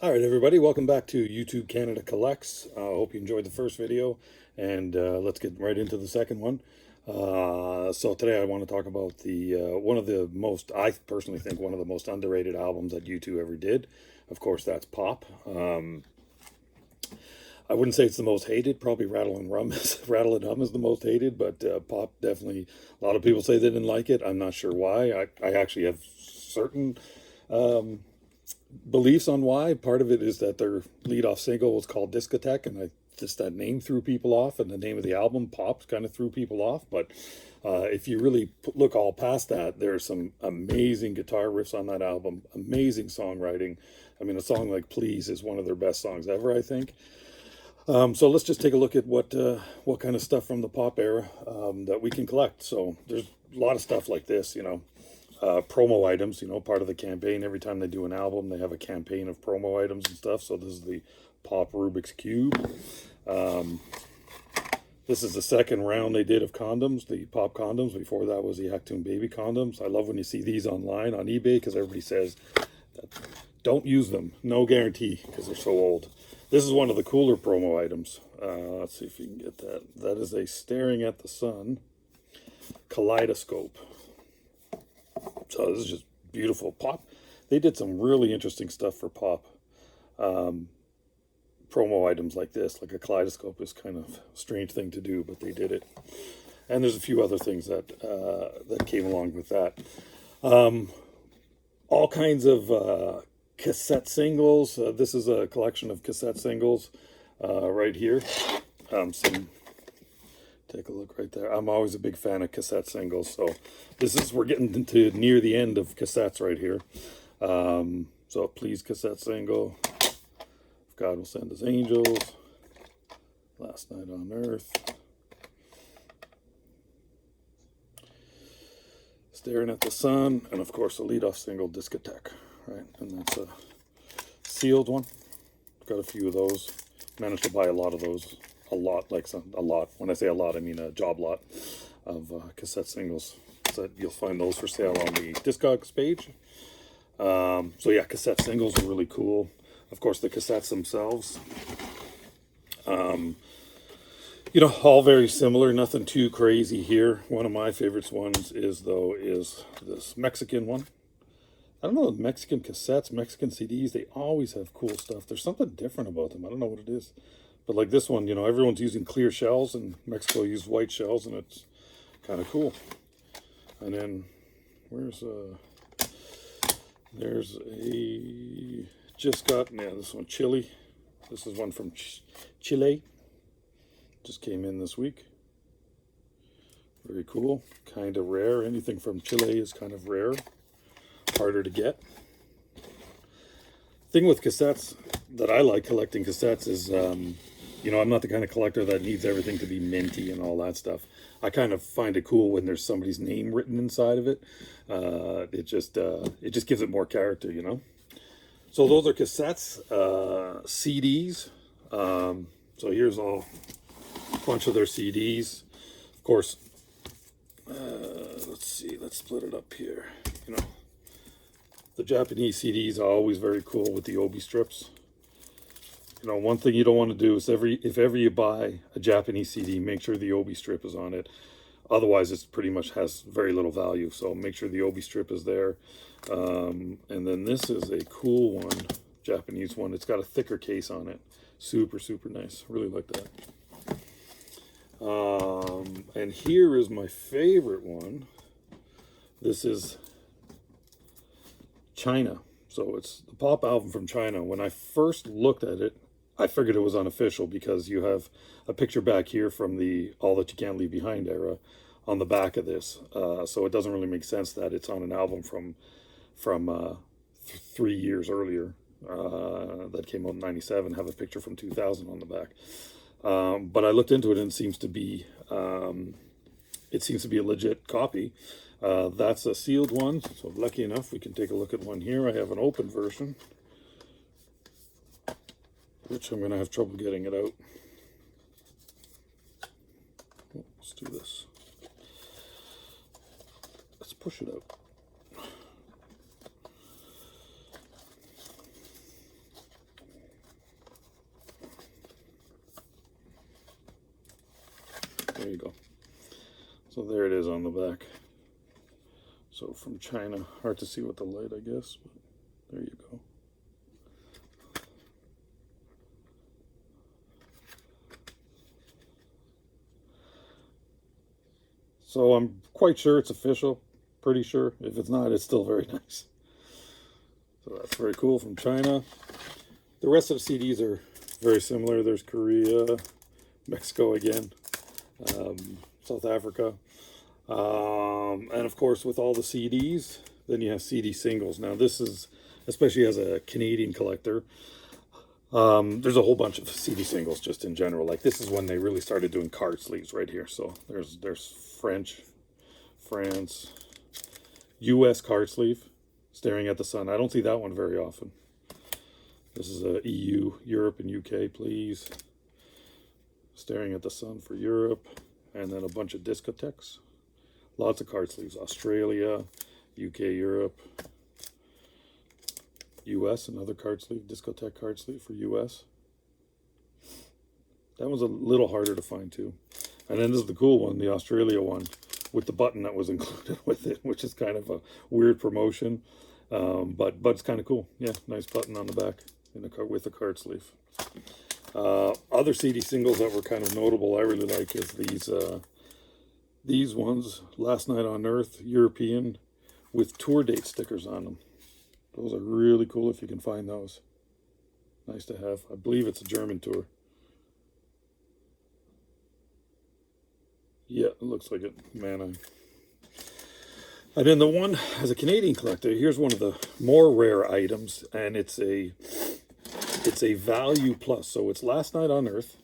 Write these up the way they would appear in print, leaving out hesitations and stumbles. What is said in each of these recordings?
All right, everybody, welcome back to YouTube Canada Collects. I hope you enjoyed the first video, and let's get right into the second one. So today I want to talk about the one of the most, I personally think, one of the most underrated albums that U2 ever did. Of course, that's Pop. I wouldn't say it's the most hated. Probably Rattle and Rum is Rattle and Hum is the most hated, but Pop definitely. A lot of people say they didn't like it. I'm not sure why. I actually have certain beliefs on why. Part of it is that their lead-off single was called Discotheque, and just that name threw people off, and the name of the album, Pop, kind of threw people off. But if you really look all past that, there's some amazing guitar riffs on that album, amazing songwriting. I mean, a song like Please is one of their best songs ever, I think. So let's just take a look at what kind of stuff from the Pop era that we can collect. So there's a lot of stuff like this, you know. Promo items, you know, part of the campaign. Every time they do an album, they have a campaign of promo items and stuff. So this is the Pop Rubik's Cube. This is the second round they did of condoms, the Pop condoms. Before that was the Actoon Baby condoms. I love when you see these online on eBay because everybody says, don't use them. No guarantee because they're so old. This is one of the cooler promo items. Let's see if you can get that. That is a Staring at the Sun kaleidoscope. So this is just beautiful. Pop, they did some really interesting stuff for Pop. Promo items like this, like a kaleidoscope, is kind of a strange thing to do, but they did it. And there's a few other things that that came along with that. All kinds of cassette singles. This is a collection of cassette singles right here. Take a look right there. I'm always a big fan of cassette singles. So we're getting into near the end of cassettes right here. So Please cassette single. If God Will Send His Angels. Last Night on Earth. Staring at the Sun. And of course the lead-off single, Discotheque. Right, and that's a sealed one. Got a few of those. Managed to buy a lot of those. A lot. When I say a lot, I mean a job lot of cassette singles. So you'll find those for sale on the Discogs page. So yeah, cassette singles are really cool. Of course, the cassettes themselves, you know, all very similar. Nothing too crazy here. One of my favorites ones is this Mexican one. I don't know, Mexican cassettes, Mexican CDs, they always have cool stuff. There's something different about them. I don't know what it is. But like this one, you know, everyone's using clear shells, and Mexico used white shells, and it's kind of cool. And then there's a this one, Chile. This is one from Chile. Just came in this week. Very cool. Kind of rare. Anything from Chile is kind of rare. Harder to get. Thing with cassettes that I like collecting cassettes is, you know, I'm not the kind of collector that needs everything to be minty and all that stuff. I kind of find it cool when there's somebody's name written inside of it. It just gives it more character, you know. So those are cassettes, CDs. So here's a bunch of their CDs. Of course, let's see. Let's split it up here. You know, the Japanese CDs are always very cool with the obi strips. You know, one thing you don't want to do is if ever you buy a Japanese CD, make sure the obi strip is on it. Otherwise, it pretty much has very little value. So make sure the obi strip is there. And then this is a cool one, Japanese one. It's got a thicker case on it. Super, super nice. Really like that. And here is my favorite one. This is China. So it's the Pop album from China. When I first looked at it, I figured it was unofficial because you have a picture back here from the All That You Can't Leave Behind era on the back of this. So it doesn't really make sense that it's on an album from 3 years earlier that came out in 97, have a picture from 2000 on the back. But I looked into it, and it seems to be a legit copy. That's a sealed one, so lucky enough we can take a look at one here. I have an open version, which I'm going to have trouble getting it out. Let's do this. Let's push it out. So there it is on the back. So from China, hard to see with the light, I guess, but there you go. So I'm quite sure it's official, pretty sure. If it's not, it's still very nice. So that's very cool from China. The rest of the CDs are very similar. There's Korea, Mexico again, South Africa. And of course, with all the CDs, then you have CD singles. Now this is, especially as a Canadian collector, there's a whole bunch of CD singles just in general. Like this is when they really started doing card sleeves right here. So there's French, France, US card sleeve, Staring at the Sun. I don't see that one very often. This is a EU, Europe and UK, please. Staring at the Sun for Europe. And then a bunch of discotheques. Lots of card sleeves. Australia, UK, Europe, US, another card sleeve, discotheque card sleeve for US. That was a little harder to find too. And then this is the cool one, the Australia one, with the button that was included with it, which is kind of a weird promotion. But it's kind of cool. Yeah, nice button on the back in the with the card sleeve. Other CD singles that were kind of notable I really like is these ones, Last Night on Earth, European, with tour date stickers on them. Those are really cool if you can find those. Nice to have. I believe it's a German tour. Yeah, it looks like it. Man, and then the one, as a Canadian collector, here's one of the more rare items, and it's a Value Plus. So it's Last Night on Earth,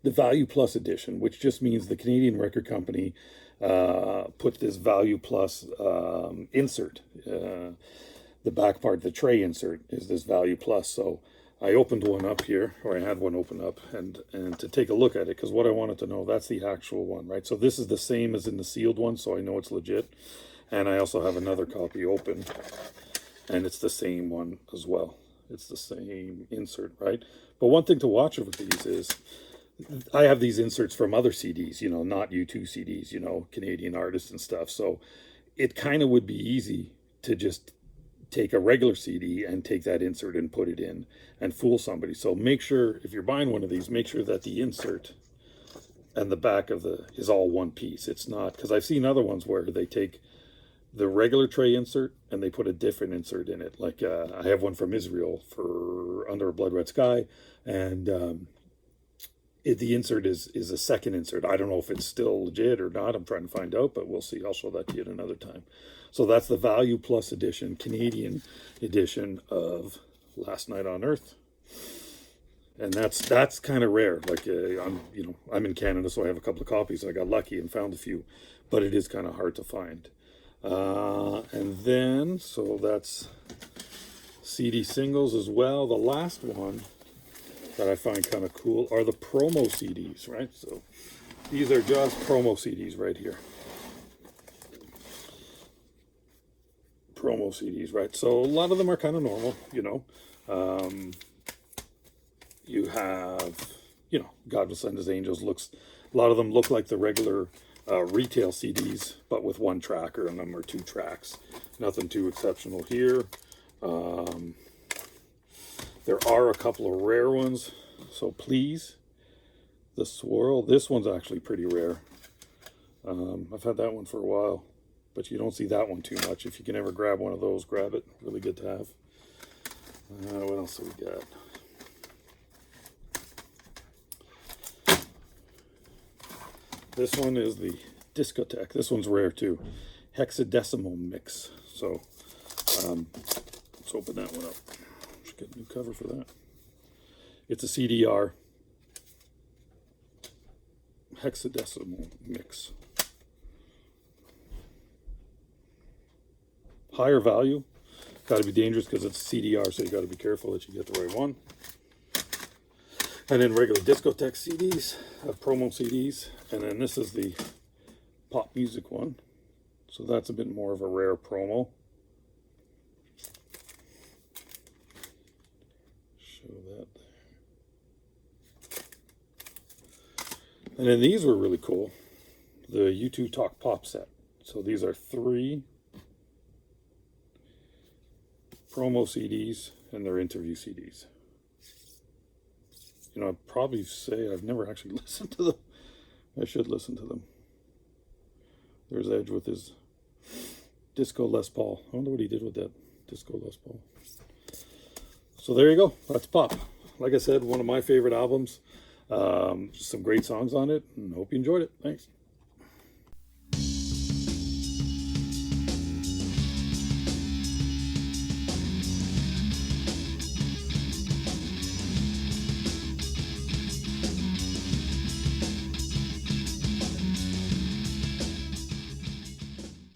the Value Plus edition, which just means the Canadian record company put this Value Plus insert. The back part, the tray insert, is this Value Plus. So I opened one up here, or I had one open up, and to take a look at it, because what I wanted to know, that's the actual one, right? So this is the same as in the sealed one, so I know it's legit. And I also have another copy open, and it's the same one as well. It's the same insert, right? But one thing to watch with these is, I have these inserts from other CDs, you know, not U2 CDs, you know, Canadian artists and stuff. So it kind of would be easy to just take a regular CD and take that insert and put it in and fool somebody. So make sure, if you're buying one of these, make sure that the insert and the back of the is all one piece. It's not, because I've seen other ones where they take the regular tray insert and they put a different insert in it. Like I have one from Israel for Under a Blood Red Sky, and the insert is a second insert. I don't know if it's still legit or not. I'm trying to find out, but we'll see. I'll show that to you at another time. So that's the Value Plus edition, Canadian edition of Last Night on Earth. And that's kind of rare. Like I'm in Canada, so I have a couple of copies. I got lucky and found a few, but it is kind of hard to find. And then, so that's CD singles as well. The last one that I find kind of cool are the promo CDs, right? So these are just promo CDs right here. Promo CDs, right? So a lot of them are kind of normal, you know. You have, you know, God Will Send His Angels. A lot of them look like the regular retail CDs, but with one tracker in them or two tracks. Nothing too exceptional here. There are a couple of rare ones. So Please, the Swirl. This one's actually pretty rare. I've had that one for a while, but you don't see that one too much. If you can ever grab one of those, grab it. Really good to have. What else do we got? This one is the Discotheque. This one's rare too. Hexadecimal mix. So let's open that one up. Should get a new cover for that. It's a CDR hexadecimal mix. Higher value. Got to be dangerous because it's a CDR, so you got to be careful that you get the right one. And then regular Discotheque CDs, promo CDs, and then this is the pop music one. So that's a bit more of a rare promo. Show that there. And then these were really cool. the U2 Talk Pop set. So these are 3 promo CDs and their interview CDs. You know, I'd probably say I've never actually listened to them. I should listen to them. There's Edge with his Disco Les Paul. I wonder what he did with that Disco Les Paul. So there you go. That's Pop. Like I said, one of my favorite albums. Some great songs on it, and hope you enjoyed it. Thanks.